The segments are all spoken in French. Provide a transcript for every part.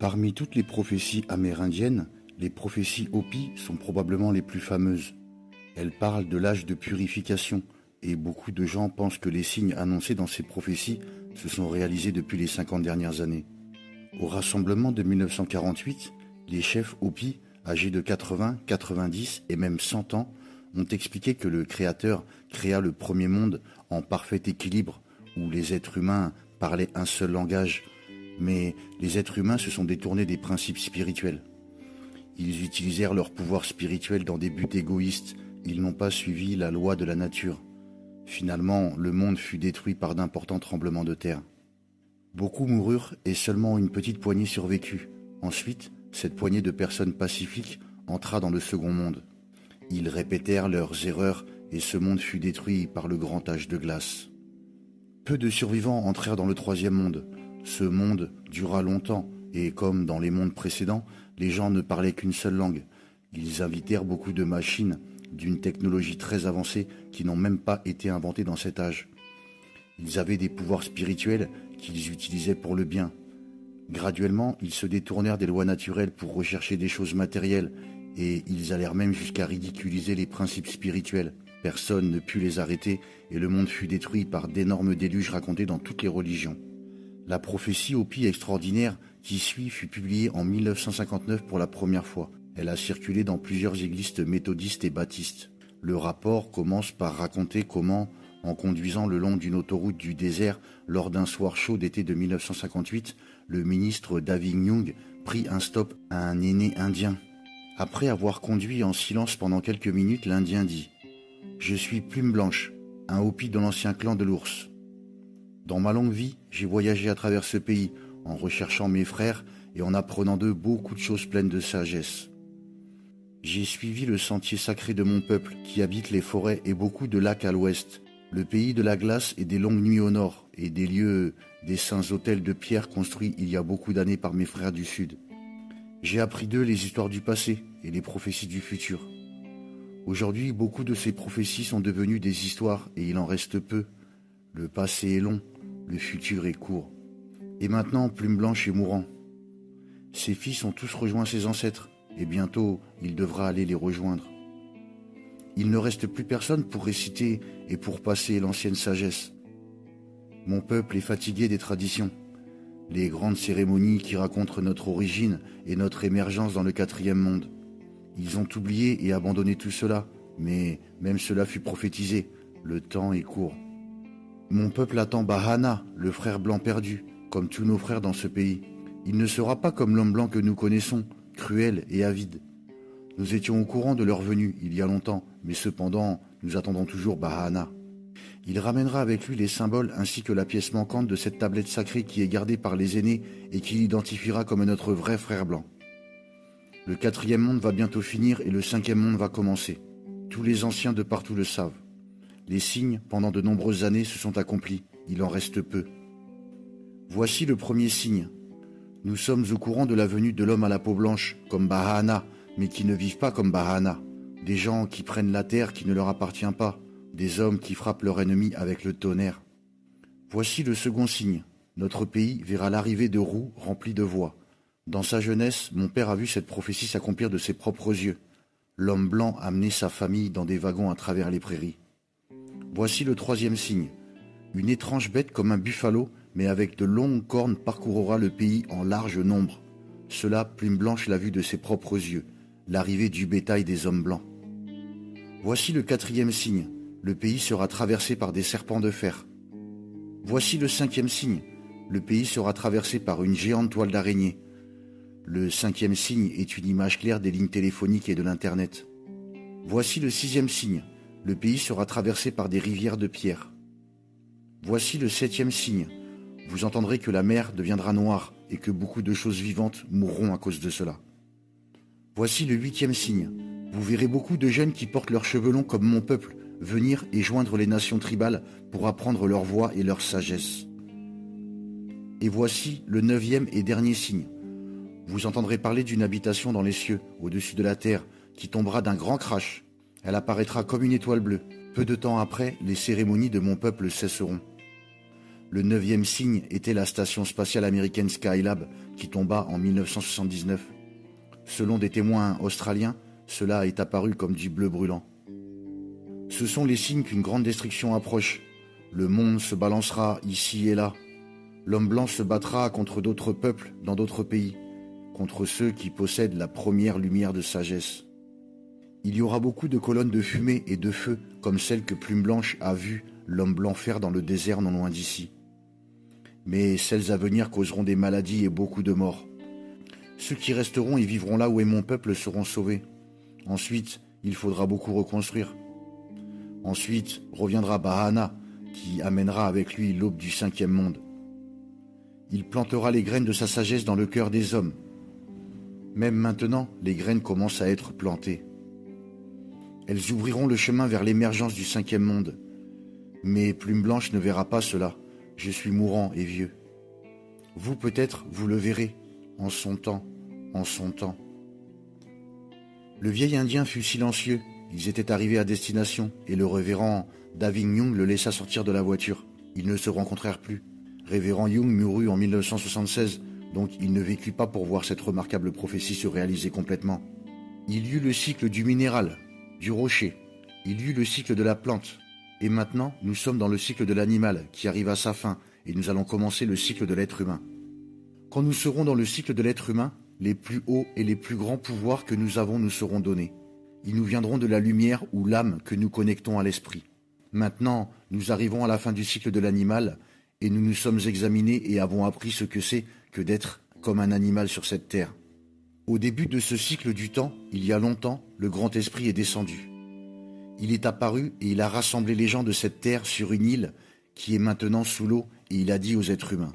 Parmi toutes les prophéties amérindiennes, les prophéties Hopi sont probablement les plus fameuses. Elles parlent de l'âge de purification, et beaucoup de gens pensent que les signes annoncés dans ces prophéties se sont réalisés depuis les 50 dernières années. Au rassemblement de 1948, les chefs Hopi, âgés de 80, 90 et même 100 ans, ont expliqué que le Créateur créa le premier monde en parfait équilibre, où les êtres humains parlaient un seul langage, mais les êtres humains se sont détournés des principes spirituels. Ils utilisèrent leur pouvoir spirituel dans des buts égoïstes, ils n'ont pas suivi la loi de la nature. Finalement, le monde fut détruit par d'importants tremblements de terre. Beaucoup moururent et seulement une petite poignée survécut. Ensuite, cette poignée de personnes pacifiques entra dans le second monde. Ils répétèrent leurs erreurs et ce monde fut détruit par le grand âge de glace. Peu de survivants entrèrent dans le troisième monde. Ce monde dura longtemps et comme dans les mondes précédents, les gens ne parlaient qu'une seule langue. Ils invitèrent beaucoup de machines d'une technologie très avancée qui n'ont même pas été inventées dans cet âge. Ils avaient des pouvoirs spirituels qu'ils utilisaient pour le bien. Graduellement, ils se détournèrent des lois naturelles pour rechercher des choses matérielles et ils allèrent même jusqu'à ridiculiser les principes spirituels. Personne ne put les arrêter et le monde fut détruit par d'énormes déluges racontés dans toutes les religions. La prophétie Hopi extraordinaire qui suit fut publiée en 1959 pour la première fois. Elle a circulé dans plusieurs églises méthodistes et baptistes. Le rapport commence par raconter comment, en conduisant le long d'une autoroute du désert lors d'un soir chaud d'été de 1958, le ministre David Young prit un stop à un aîné indien. Après avoir conduit en silence pendant quelques minutes, l'Indien dit « Je suis Plume Blanche, un Hopi de l'ancien clan de l'ours. Dans ma longue vie, j'ai voyagé à travers ce pays en recherchant mes frères et en apprenant d'eux beaucoup de choses pleines de sagesse. J'ai suivi le sentier sacré de mon peuple qui habite les forêts et beaucoup de lacs à l'ouest, le pays de la glace et des longues nuits au nord et des lieux, des saints autels de pierre construits il y a beaucoup d'années par mes frères du sud. J'ai appris d'eux les histoires du passé et les prophéties du futur. Aujourd'hui, beaucoup de ces prophéties sont devenues des histoires et il en reste peu. Le passé est long, le futur est court. Et maintenant, Plume Blanche est mourant. Ses fils ont tous rejoint ses ancêtres et bientôt, il devra aller les rejoindre. Il ne reste plus personne pour réciter et pour passer l'ancienne sagesse. Mon peuple est fatigué des traditions, les grandes cérémonies qui racontent notre origine et notre émergence dans le quatrième monde. Ils ont oublié et abandonné tout cela, mais même cela fut prophétisé, le temps est court. Mon peuple attend Bahana, le frère blanc perdu, comme tous nos frères dans ce pays. Il ne sera pas comme l'homme blanc que nous connaissons, cruel et avide. Nous étions au courant de leur venue il y a longtemps, mais cependant, nous attendons toujours Bahana. Il ramènera avec lui les symboles ainsi que la pièce manquante de cette tablette sacrée qui est gardée par les aînés et qui l'identifiera comme notre vrai frère blanc. Le quatrième monde va bientôt finir et le cinquième monde va commencer. Tous les anciens de partout le savent. Les signes, pendant de nombreuses années, se sont accomplis. Il en reste peu. Voici le premier signe. Nous sommes au courant de la venue de l'homme à la peau blanche, comme Bahana, mais qui ne vivent pas comme Bahana. Des gens qui prennent la terre qui ne leur appartient pas. Des hommes qui frappent leur ennemi avec le tonnerre. Voici le second signe. Notre pays verra l'arrivée de roues remplies de voix. Dans sa jeunesse, mon père a vu cette prophétie s'accomplir de ses propres yeux. L'homme blanc a mené sa famille dans des wagons à travers les prairies. Voici le troisième signe. Une étrange bête comme un buffalo, mais avec de longues cornes parcourra le pays en large nombre. Cela, Plume Blanche l'a vu de ses propres yeux, l'arrivée du bétail des hommes blancs. Voici le quatrième signe. Le pays sera traversé par des serpents de fer. Voici le cinquième signe. Le pays sera traversé par une géante toile d'araignée. Le cinquième signe est une image claire des lignes téléphoniques et de l'Internet. Voici le sixième signe. Le pays sera traversé par des rivières de pierre. Voici le septième signe. Vous entendrez que la mer deviendra noire et que beaucoup de choses vivantes mourront à cause de cela. Voici le huitième signe. Vous verrez beaucoup de jeunes qui portent leurs cheveux longs comme mon peuple venir et joindre les nations tribales pour apprendre leur voix et leur sagesse. Et voici le neuvième et dernier signe. Vous entendrez parler d'une habitation dans les cieux, au-dessus de la terre, qui tombera d'un grand crash. Elle apparaîtra comme une étoile bleue. Peu de temps après, les cérémonies de mon peuple cesseront. Le 9e signe était la station spatiale américaine Skylab qui tomba en 1979. Selon des témoins australiens, cela est apparu comme du bleu brûlant. Ce sont les signes qu'une grande destruction approche. Le monde se balancera ici et là. L'homme blanc se battra contre d'autres peuples dans d'autres pays, contre ceux qui possèdent la première lumière de sagesse. Il y aura beaucoup de colonnes de fumée et de feu comme celle que Plume Blanche a vu l'homme blanc faire dans le désert non loin d'ici. Mais celles à venir causeront des maladies et beaucoup de morts. Ceux qui resteront et vivront là où est mon peuple seront sauvés. Ensuite, il faudra beaucoup reconstruire. Ensuite, reviendra Bahana, qui amènera avec lui l'aube du 5e monde. Il plantera les graines de sa sagesse dans le cœur des hommes. Même maintenant, les graines commencent à être plantées. Elles ouvriront le chemin vers l'émergence du 5e monde. Mais Plume Blanche ne verra pas cela. Je suis mourant et vieux. Vous peut-être, vous le verrez, en son temps, en son temps. Le vieil Indien fut silencieux. Ils étaient arrivés à destination et le révérend David Young le laissa sortir de la voiture. Ils ne se rencontrèrent plus. Révérend Young mourut en 1976, donc il ne vécut pas pour voir cette remarquable prophétie se réaliser complètement. Il y eut le cycle du minéral, du rocher, il y eut le cycle de la plante, et maintenant nous sommes dans le cycle de l'animal qui arrive à sa fin, et nous allons commencer le cycle de l'être humain. Quand nous serons dans le cycle de l'être humain, les plus hauts et les plus grands pouvoirs que nous avons nous seront donnés. Ils nous viendront de la lumière ou l'âme que nous connectons à l'esprit. Maintenant, nous arrivons à la fin du cycle de l'animal, et nous nous sommes examinés et avons appris ce que c'est que d'être comme un animal sur cette terre. Au début de ce cycle du temps, il y a longtemps, le grand esprit est descendu. Il est apparu et il a rassemblé les gens de cette terre sur une île qui est maintenant sous l'eau et il a dit aux êtres humains :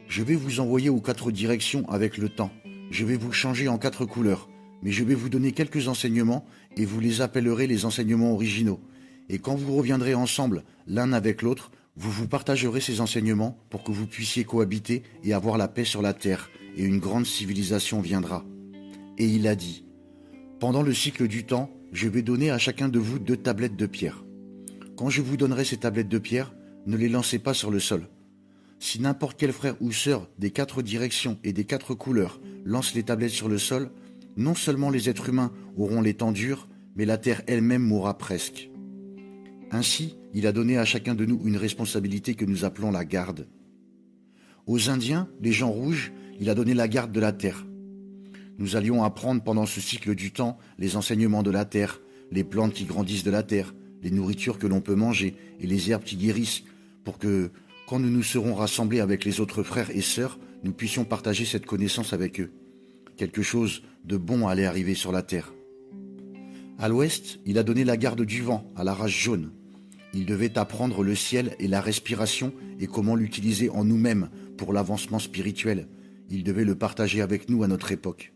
je vais vous envoyer aux 4 directions avec le temps. Je vais vous changer en 4 couleurs, mais je vais vous donner quelques enseignements et vous les appellerez les enseignements originaux. Et quand vous reviendrez ensemble, l'un avec l'autre, vous vous partagerez ces enseignements pour que vous puissiez cohabiter et avoir la paix sur la terre, et une grande civilisation viendra. Et il a dit : pendant le cycle du temps, je vais donner à chacun de vous 2 tablettes de pierre. Quand je vous donnerai ces tablettes de pierre, ne les lancez pas sur le sol. Si n'importe quel frère ou sœur des 4 directions et des 4 couleurs lance les tablettes sur le sol, non seulement les êtres humains auront les temps durs, mais la terre elle-même mourra presque. Ainsi, il a donné à chacun de nous une responsabilité que nous appelons la garde. Aux Indiens, les gens rouges, il a donné la garde de la terre. Nous allions apprendre pendant ce cycle du temps les enseignements de la terre, les plantes qui grandissent de la terre, les nourritures que l'on peut manger et les herbes qui guérissent, pour que, quand nous nous serons rassemblés avec les autres frères et sœurs, nous puissions partager cette connaissance avec eux. Quelque chose de bon allait arriver sur la terre. À l'ouest, il a donné la garde du vent à la race jaune. Il devait apprendre le ciel et la respiration et comment l'utiliser en nous-mêmes pour l'avancement spirituel. Il devait le partager avec nous à notre époque.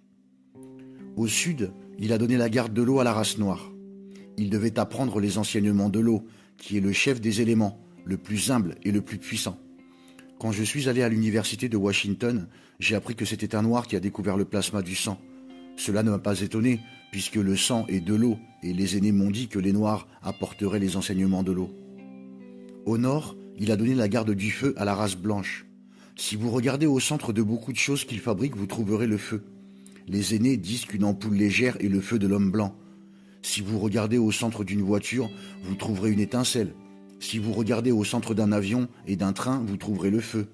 Au sud, il a donné la garde de l'eau à la race noire. Il devait apprendre les enseignements de l'eau, qui est le chef des éléments, le plus humble et le plus puissant. Quand je suis allé à l'université de Washington, j'ai appris que c'était un noir qui a découvert le plasma du sang. Cela ne m'a pas étonné, puisque le sang est de l'eau, et les aînés m'ont dit que les noirs apporteraient les enseignements de l'eau. Au nord, il a donné la garde du feu à la race blanche. Si vous regardez au centre de beaucoup de choses qu'il fabrique, vous trouverez le feu. Les aînés disent qu'une ampoule légère est le feu de l'homme blanc. Si vous regardez au centre d'une voiture, vous trouverez une étincelle. Si vous regardez au centre d'un avion et d'un train, vous trouverez le feu.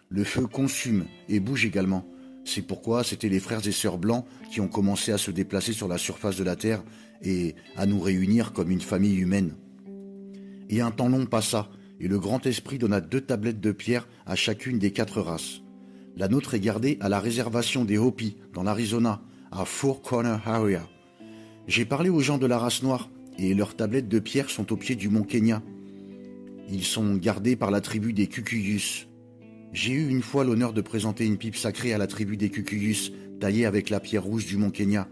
Le feu consume et bouge également. C'est pourquoi c'était les frères et sœurs blancs qui ont commencé à se déplacer sur la surface de la terre et à nous réunir comme une famille humaine. Et un temps long passa, et le grand esprit donna 2 tablettes de pierre à chacune des 4 races. La nôtre est gardée à la réservation des Hopis, dans l'Arizona, à Four Corner Area. J'ai parlé aux gens de la race noire, et leurs tablettes de pierre sont au pied du mont Kenya. Ils sont gardés par la tribu des Kukuyus. J'ai eu une fois l'honneur de présenter une pipe sacrée à la tribu des Kukuyus, taillée avec la pierre rouge du mont Kenya.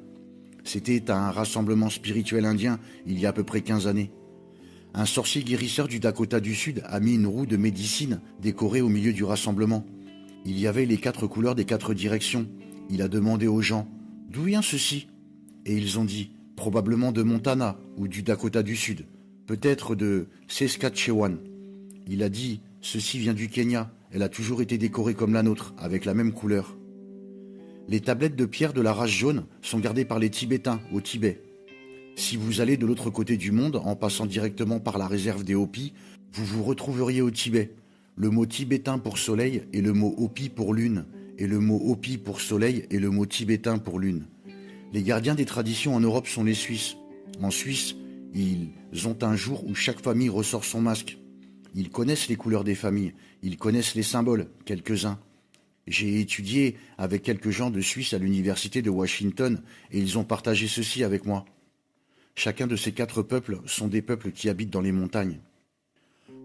C'était à un rassemblement spirituel indien, il y a à peu près 15 années. Un sorcier guérisseur du Dakota du Sud a mis une roue de médecine décorée au milieu du rassemblement. Il y avait les 4 couleurs des 4 directions. Il a demandé aux gens « D'où vient ceci ?» Et ils ont dit « Probablement de Montana ou du Dakota du Sud, peut-être de Saskatchewan. » Il a dit « Ceci vient du Kenya. Elle a toujours été décorée comme la nôtre, avec la même couleur. Les tablettes de pierre de la race jaune sont gardées par les Tibétains, au Tibet. Si vous allez de l'autre côté du monde, en passant directement par la réserve des Hopis, vous vous retrouveriez au Tibet. Le mot tibétain pour soleil est le mot Hopi pour lune, et le mot Hopi pour soleil est le mot tibétain pour lune. Les gardiens des traditions en Europe sont les Suisses. En Suisse, ils ont un jour où chaque famille ressort son masque. Ils connaissent les couleurs des familles, ils connaissent les symboles, quelques-uns. J'ai étudié avec quelques gens de Suisse à l'université de Washington et ils ont partagé ceci avec moi. Chacun de ces 4 peuples sont des peuples qui habitent dans les montagnes.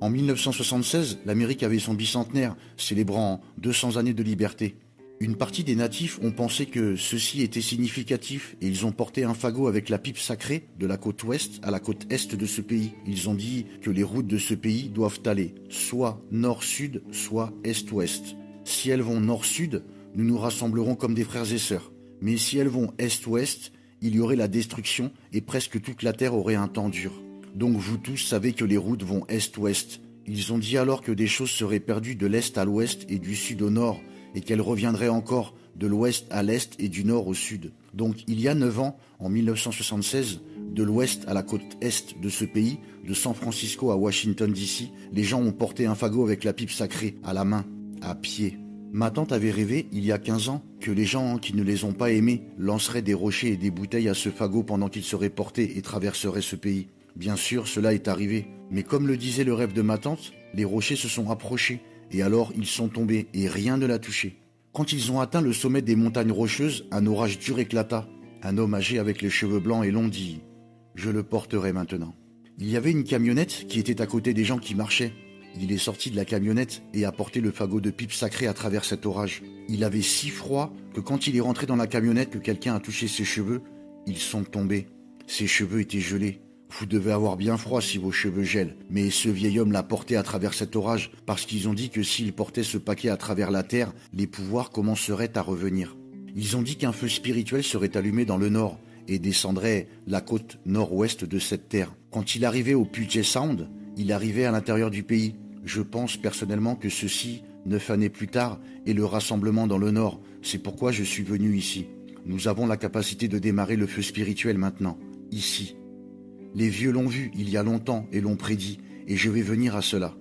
En 1976, l'Amérique avait son bicentenaire, célébrant 200 années de liberté. Une partie des natifs ont pensé que ceci était significatif et ils ont porté un fagot avec la pipe sacrée de la côte ouest à la côte est de ce pays. Ils ont dit que les routes de ce pays doivent aller soit nord-sud, soit est-ouest. Si elles vont nord-sud, nous nous rassemblerons comme des frères et sœurs. Mais si elles vont est-ouest, il y aurait la destruction et presque toute la terre aurait un temps dur. Donc vous tous savez que les routes vont est-ouest. Ils ont dit alors que des choses seraient perdues de l'est à l'ouest et du sud au nord, et qu'elles reviendraient encore de l'ouest à l'est et du nord au sud. Donc il y a 9 ans, en 1976, de l'ouest à la côte est de ce pays, de San Francisco à Washington DC, les gens ont porté un fagot avec la pipe sacrée, à la main, à pied. Ma tante avait rêvé, il y a 15 ans, que les gens qui ne les ont pas aimés lanceraient des rochers et des bouteilles à ce fagot pendant qu'ils seraient portés et traverseraient ce pays. Bien sûr, cela est arrivé. Mais comme le disait le rêve de ma tante, les rochers se sont approchés, et alors ils sont tombés, et rien ne l'a touché. Quand ils ont atteint le sommet des montagnes rocheuses, un orage dur éclata. Un homme âgé avec les cheveux blancs et longs dit « Je le porterai maintenant ». Il y avait une camionnette qui était à côté des gens qui marchaient. Il est sorti de la camionnette et a porté le fagot de pipe sacré à travers cet orage. Il avait si froid que quand il est rentré dans la camionnette que quelqu'un a touché ses cheveux, ils sont tombés. Ses cheveux étaient gelés. Vous devez avoir bien froid si vos cheveux gèlent. Mais ce vieil homme l'a porté à travers cet orage parce qu'ils ont dit que s'il portait ce paquet à travers la terre, les pouvoirs commenceraient à revenir. Ils ont dit qu'un feu spirituel serait allumé dans le nord et descendrait la côte nord-ouest de cette terre. Quand il arrivait au Puget Sound, il arrivait à l'intérieur du pays. Je pense personnellement que ceci, 9 années plus tard, est le rassemblement dans le nord. C'est pourquoi je suis venu ici. Nous avons la capacité de démarrer le feu spirituel maintenant, ici. Les vieux l'ont vu il y a longtemps et l'ont prédit, et je vais venir à cela.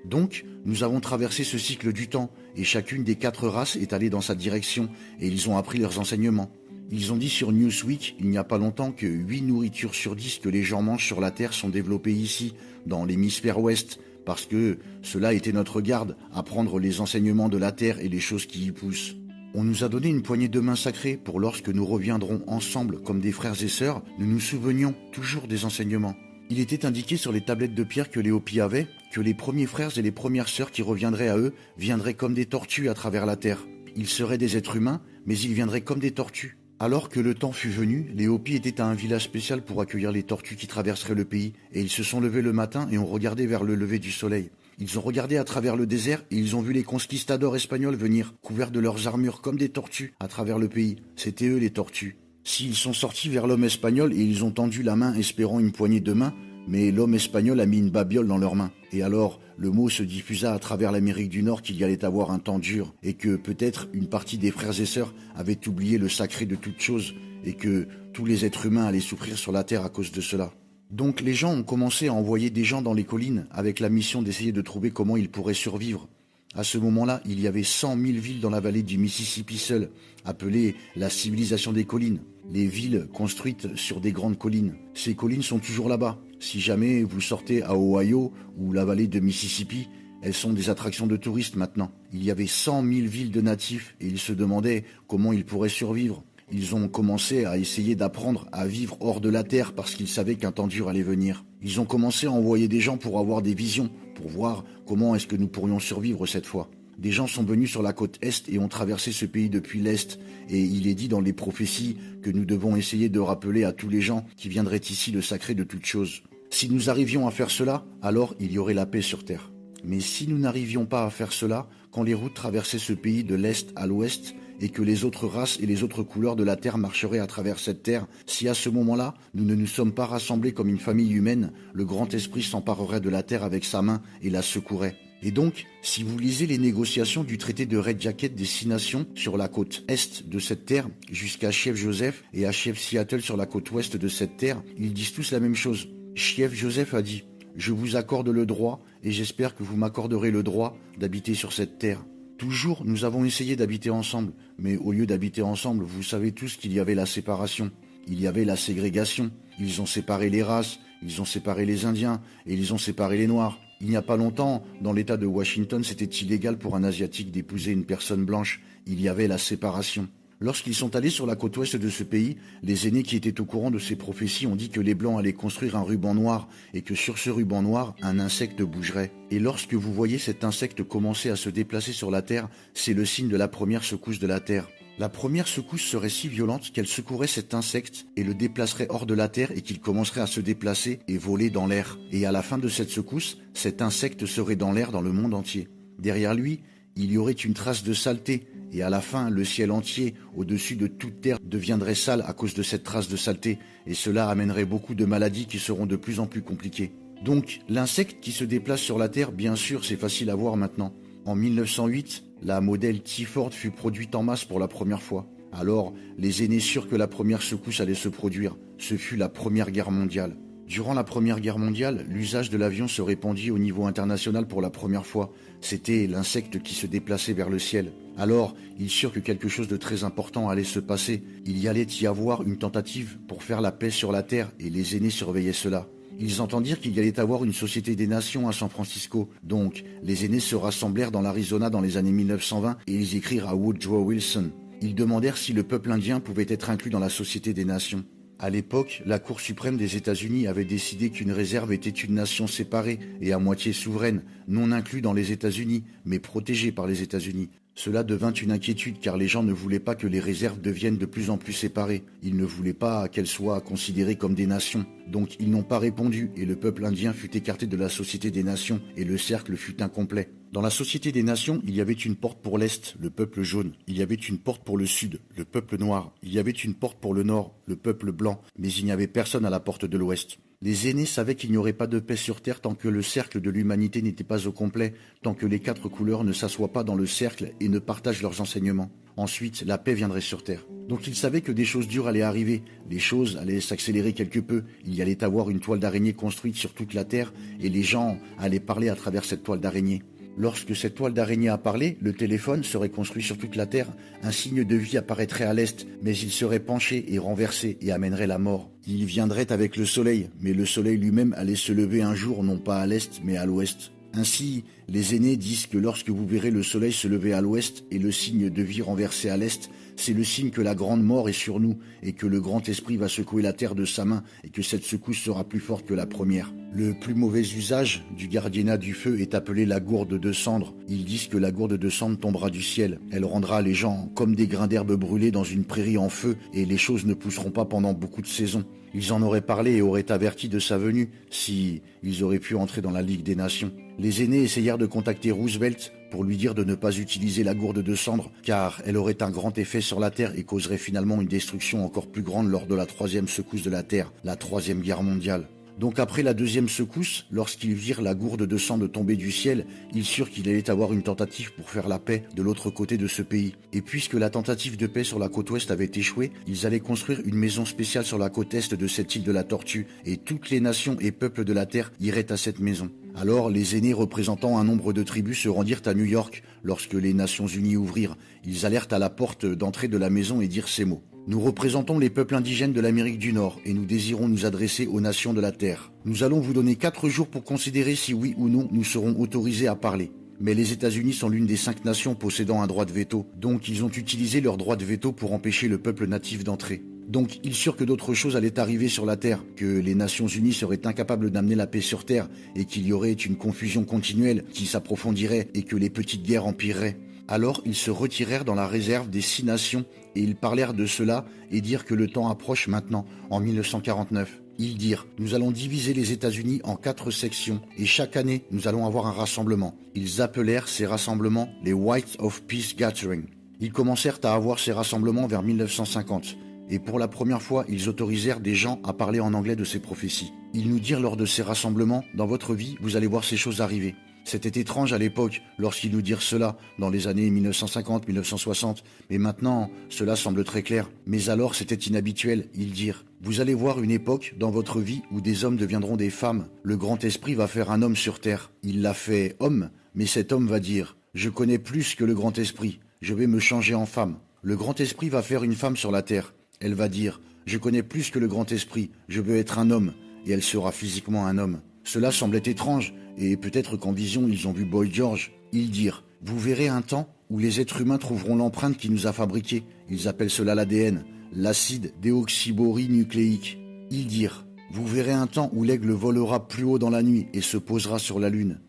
Donc, nous avons traversé ce cycle du temps, et chacune des 4 races est allée dans sa direction, et ils ont appris leurs enseignements. Ils ont dit sur Newsweek, il n'y a pas longtemps, que 8 nourritures sur 10 que les gens mangent sur la Terre sont développées ici, dans l'hémisphère ouest, parce que cela était notre garde, apprendre les enseignements de la Terre et les choses qui y poussent. On nous a donné une poignée de main sacrée pour lorsque nous reviendrons ensemble comme des frères et sœurs, nous nous souvenions toujours des enseignements. Il était indiqué sur les tablettes de pierre que les Hopis avaient que les premiers frères et les premières sœurs qui reviendraient à eux viendraient comme des tortues à travers la terre. Ils seraient des êtres humains, mais ils viendraient comme des tortues. Alors que le temps fut venu, les Hopis étaient à un village spécial pour accueillir les tortues qui traverseraient le pays, et ils se sont levés le matin et ont regardé vers le lever du soleil. Ils ont regardé à travers le désert et ils ont vu les conquistadors espagnols venir, couverts de leurs armures comme des tortues, à travers le pays. C'était eux les tortues. S'ils sont sortis vers l'homme espagnol et ils ont tendu la main espérant une poignée de main, mais l'homme espagnol a mis une babiole dans leurs mains. Et alors, le mot se diffusa à travers l'Amérique du Nord qu'il y allait avoir un temps dur, et que peut-être une partie des frères et sœurs avaient oublié le sacré de toute chose, et que tous les êtres humains allaient souffrir sur la terre à cause de cela. Donc les gens ont commencé à envoyer des gens dans les collines avec la mission d'essayer de trouver comment ils pourraient survivre. À ce moment-là, il y avait 100 000 villes dans la vallée du Mississippi seule, appelées la civilisation des collines. Les villes construites sur des grandes collines. Ces collines sont toujours là-bas. Si jamais vous sortez à Ohio ou la vallée de Mississippi, elles sont des attractions de touristes maintenant. Il y avait 100 000 villes de natifs et ils se demandaient comment ils pourraient survivre. Ils ont commencé à essayer d'apprendre à vivre hors de la terre parce qu'ils savaient qu'un temps dur allait venir. Ils ont commencé à envoyer des gens pour avoir des visions, pour voir comment est-ce que nous pourrions survivre cette fois. Des gens sont venus sur la côte est et ont traversé ce pays depuis l'est. Et il est dit dans les prophéties que nous devons essayer de rappeler à tous les gens qui viendraient ici le sacré de toutes choses. Si nous arrivions à faire cela, alors il y aurait la paix sur terre. Mais si nous n'arrivions pas à faire cela, quand les routes traversaient ce pays de l'est à l'ouest, et que les autres races et les autres couleurs de la terre marcheraient à travers cette terre, si à ce moment-là, nous ne nous sommes pas rassemblés comme une famille humaine, le grand esprit s'emparerait de la terre avec sa main et la secouerait. Et donc, si vous lisez les négociations du traité de Red Jacket des 6 nations sur la côte est de cette terre jusqu'à Chief Joseph et à Chief Seattle sur la côte ouest de cette terre, ils disent tous la même chose. Chief Joseph a dit « Je vous accorde le droit et j'espère que vous m'accorderez le droit d'habiter sur cette terre. » Toujours, nous avons essayé d'habiter ensemble, mais au lieu d'habiter ensemble, vous savez tous qu'il y avait la séparation. Il y avait la ségrégation. Ils ont séparé les races, ils ont séparé les Indiens et ils ont séparé les Noirs. Il n'y a pas longtemps, dans l'État de Washington, c'était illégal pour un Asiatique d'épouser une personne blanche. Il y avait la séparation. Lorsqu'ils sont allés sur la côte ouest de ce pays, les aînés qui étaient au courant de ces prophéties ont dit que les Blancs allaient construire un ruban noir et que sur ce ruban noir, un insecte bougerait. Et lorsque vous voyez cet insecte commencer à se déplacer sur la Terre, c'est le signe de la première secousse de la Terre. La première secousse serait si violente qu'elle secouerait cet insecte et le déplacerait hors de la terre et qu'il commencerait à se déplacer et voler dans l'air. Et à la fin de cette secousse, cet insecte serait dans l'air dans le monde entier. Derrière lui, il y aurait une trace de saleté et à la fin, le ciel entier, au-dessus de toute terre, deviendrait sale à cause de cette trace de saleté et cela amènerait beaucoup de maladies qui seront de plus en plus compliquées. Donc, l'insecte qui se déplace sur la terre, bien sûr, c'est facile à voir maintenant. En 1908, la modèle T-Ford fut produite en masse pour la première fois. Alors, les aînés surent que la première secousse allait se produire. Ce fut la Première Guerre mondiale. Durant la Première Guerre mondiale, l'usage de l'avion se répandit au niveau international pour la première fois. C'était l'insecte qui se déplaçait vers le ciel. Alors, ils surent que quelque chose de très important allait se passer. Il y allait y avoir une tentative pour faire la paix sur la Terre et les aînés surveillaient cela. Ils entendirent qu'il y allait avoir une société des nations à San Francisco. Donc, les aînés se rassemblèrent dans l'Arizona dans les années 1920 et ils écrirent à Woodrow Wilson. Ils demandèrent si le peuple indien pouvait être inclus dans la société des nations. À l'époque, la Cour suprême des États-Unis avait décidé qu'une réserve était une nation séparée et à moitié souveraine, non inclus dans les États-Unis, mais protégée par les États-Unis. Cela devint une inquiétude car les gens ne voulaient pas que les réserves deviennent de plus en plus séparées. Ils ne voulaient pas qu'elles soient considérées comme des nations. Donc ils n'ont pas répondu et le peuple indien fut écarté de la Société des Nations et le cercle fut incomplet. Dans la Société des Nations, il y avait une porte pour l'Est, le peuple jaune. Il y avait une porte pour le Sud, le peuple noir. Il y avait une porte pour le Nord, le peuple blanc. Mais il n'y avait personne à la porte de l'Ouest. Les aînés savaient qu'il n'y aurait pas de paix sur Terre tant que le cercle de l'humanité n'était pas au complet, tant que les 4 couleurs ne s'assoient pas dans le cercle et ne partagent leurs enseignements. Ensuite, la paix viendrait sur Terre. Donc ils savaient que des choses dures allaient arriver, les choses allaient s'accélérer quelque peu, il y allait avoir une toile d'araignée construite sur toute la Terre et les gens allaient parler à travers cette toile d'araignée. Lorsque cette toile d'araignée a parlé, le téléphone serait construit sur toute la Terre, un signe de vie apparaîtrait à l'Est, mais il serait penché et renversé et amènerait la mort. Il viendrait avec le soleil, mais le soleil lui-même allait se lever un jour non pas à l'Est mais à l'Ouest. Ainsi, les aînés disent que lorsque vous verrez le soleil se lever à l'ouest et le signe de vie renversé à l'est, c'est le signe que la grande mort est sur nous et que le grand esprit va secouer la terre de sa main et que cette secousse sera plus forte que la première. Le plus mauvais usage du gardiennat du feu est appelé la gourde de cendre. Ils disent que la gourde de cendre tombera du ciel. Elle rendra les gens comme des grains d'herbe brûlés dans une prairie en feu et les choses ne pousseront pas pendant beaucoup de saisons. Ils en auraient parlé et auraient averti de sa venue si ils auraient pu entrer dans la Ligue des Nations. Les aînés essayèrent de contacter Roosevelt pour lui dire de ne pas utiliser la gourde de cendre car elle aurait un grand effet sur la Terre et causerait finalement une destruction encore plus grande lors de la 3e secousse de la Terre, la 3e guerre mondiale. Donc après la 2e secousse, lorsqu'ils virent la gourde de cendre tomber du ciel, ils surent qu'il allait avoir une tentative pour faire la paix de l'autre côté de ce pays. Et puisque la tentative de paix sur la côte ouest avait échoué, ils allaient construire une maison spéciale sur la côte est de cette île de la Tortue, et toutes les nations et peuples de la Terre iraient à cette maison. Alors les aînés représentant un nombre de tribus se rendirent à New York lorsque les Nations Unies ouvrirent. Ils allèrent à la porte d'entrée de la maison et dirent ces mots. Nous représentons les peuples indigènes de l'Amérique du Nord et nous désirons nous adresser aux nations de la Terre. Nous allons vous donner 4 jours pour considérer si oui ou non nous serons autorisés à parler. Mais les États-Unis sont l'une des 5 nations possédant un droit de veto, donc ils ont utilisé leur droit de veto pour empêcher le peuple natif d'entrer. Donc ils surent que d'autres choses allaient arriver sur la Terre, que les Nations Unies seraient incapables d'amener la paix sur Terre et qu'il y aurait une confusion continuelle qui s'approfondirait et que les petites guerres empireraient. Alors ils se retirèrent dans la réserve des 6 nations et ils parlèrent de cela et dirent que le temps approche maintenant, en 1949. Ils dirent « Nous allons diviser les États-Unis en 4 sections et chaque année nous allons avoir un rassemblement ». Ils appelèrent ces rassemblements les White of Peace Gathering. Ils commencèrent à avoir ces rassemblements vers 1950 et pour la première fois ils autorisèrent des gens à parler en anglais de ces prophéties. Ils nous dirent lors de ces rassemblements « Dans votre vie, vous allez voir ces choses arriver ». C'était étrange à l'époque, lorsqu'ils nous dirent cela, dans les années 1950-1960, mais maintenant, cela semble très clair. Mais alors, c'était inhabituel, ils dirent. Vous allez voir une époque dans votre vie où des hommes deviendront des femmes. Le grand esprit va faire un homme sur terre. Il l'a fait homme, mais cet homme va dire « Je connais plus que le grand esprit, je vais me changer en femme ». Le grand esprit va faire une femme sur la terre. Elle va dire « Je connais plus que le grand esprit, je veux être un homme ». Et elle sera physiquement un homme. Cela semblait étrange, et peut-être qu'en vision ils ont vu Boy George. Ils dirent « Vous verrez un temps où les êtres humains trouveront l'empreinte qui nous a fabriqués. Ils appellent cela l'ADN, l'acide déoxyborinucléique. » Ils dirent « Vous verrez un temps où l'aigle volera plus haut dans la nuit et se posera sur la lune. »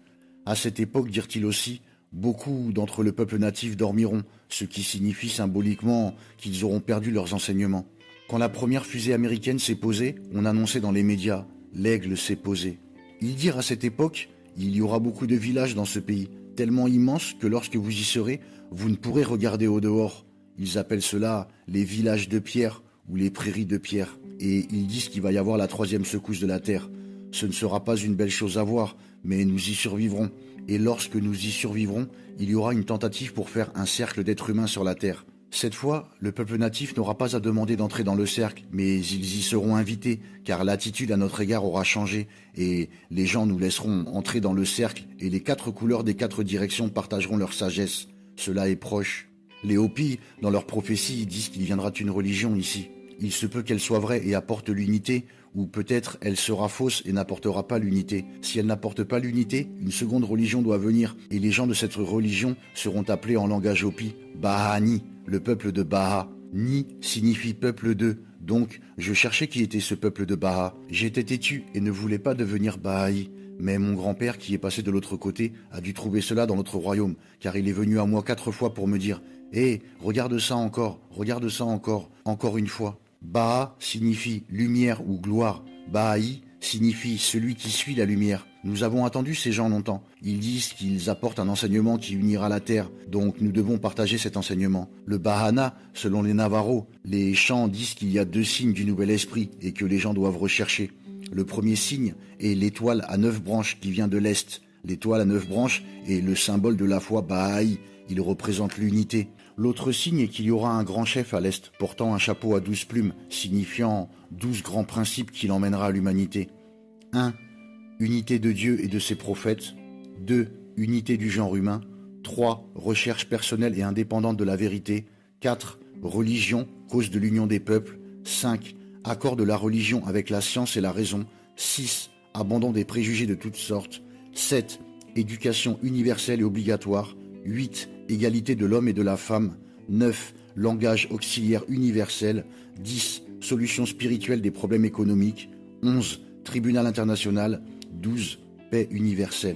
À cette époque, dirent-ils aussi, beaucoup d'entre le peuple natif dormiront, ce qui signifie symboliquement qu'ils auront perdu leurs enseignements. Quand la première fusée américaine s'est posée, on annonçait dans les médias « L'aigle s'est posé ». Ils dirent à cette époque, il y aura beaucoup de villages dans ce pays, tellement immenses que lorsque vous y serez, vous ne pourrez regarder au dehors. Ils appellent cela les villages de pierre ou les prairies de pierre. Et ils disent qu'il va y avoir la troisième secousse de la terre. Ce ne sera pas une belle chose à voir, mais nous y survivrons. Et lorsque nous y survivrons, il y aura une tentative pour faire un cercle d'êtres humains sur la terre. Cette fois, le peuple natif n'aura pas à demander d'entrer dans le cercle, mais ils y seront invités, car l'attitude à notre égard aura changé, et les gens nous laisseront entrer dans le cercle, et les 4 couleurs des 4 directions partageront leur sagesse. Cela est proche. Les Hopis, dans leur prophétie, disent qu'il viendra une religion ici. Il se peut qu'elle soit vraie et apporte l'unité, ou peut-être elle sera fausse et n'apportera pas l'unité. Si elle n'apporte pas l'unité, une seconde religion doit venir, et les gens de cette religion seront appelés en langage Hopi Bahani, le peuple de Baha. Ni signifie peuple de, donc je cherchais qui était ce peuple de Baha. J'étais têtu et ne voulais pas devenir Baha'i. Mais mon grand-père qui est passé de l'autre côté a dû trouver cela dans notre royaume, car il est venu à moi 4 fois pour me dire « Hé, regarde ça encore une fois ». Baha signifie lumière ou gloire. Baha'i signifie celui qui suit la lumière. Nous avons attendu ces gens longtemps. Ils disent qu'ils apportent un enseignement qui unira la terre, donc nous devons partager cet enseignement. Le Bahana, selon les Navarros, les chants disent qu'il y a 2 signes du nouvel esprit et que les gens doivent rechercher. Le premier signe est l'étoile à 9 branches qui vient de l'Est. L'étoile à 9 branches est le symbole de la foi Baha'i. Il représente l'unité. L'autre signe est qu'il y aura un grand chef à l'Est, portant un chapeau à 12 plumes, signifiant 12 grands principes qu'il emmènera à l'humanité. 1. Unité de Dieu et de ses prophètes. 2. Unité du genre humain. 3. Recherche personnelle et indépendante de la vérité. 4. Religion, cause de l'union des peuples. 5. Accord de la religion avec la science et la raison. 6. Abandon des préjugés de toutes sortes. 7. Éducation universelle et obligatoire. 8. Égalité de l'homme et de la femme. 9. Langage auxiliaire universel. 10. Solution spirituelle des problèmes économiques. 11. Tribunal international. 12. Paix universelle.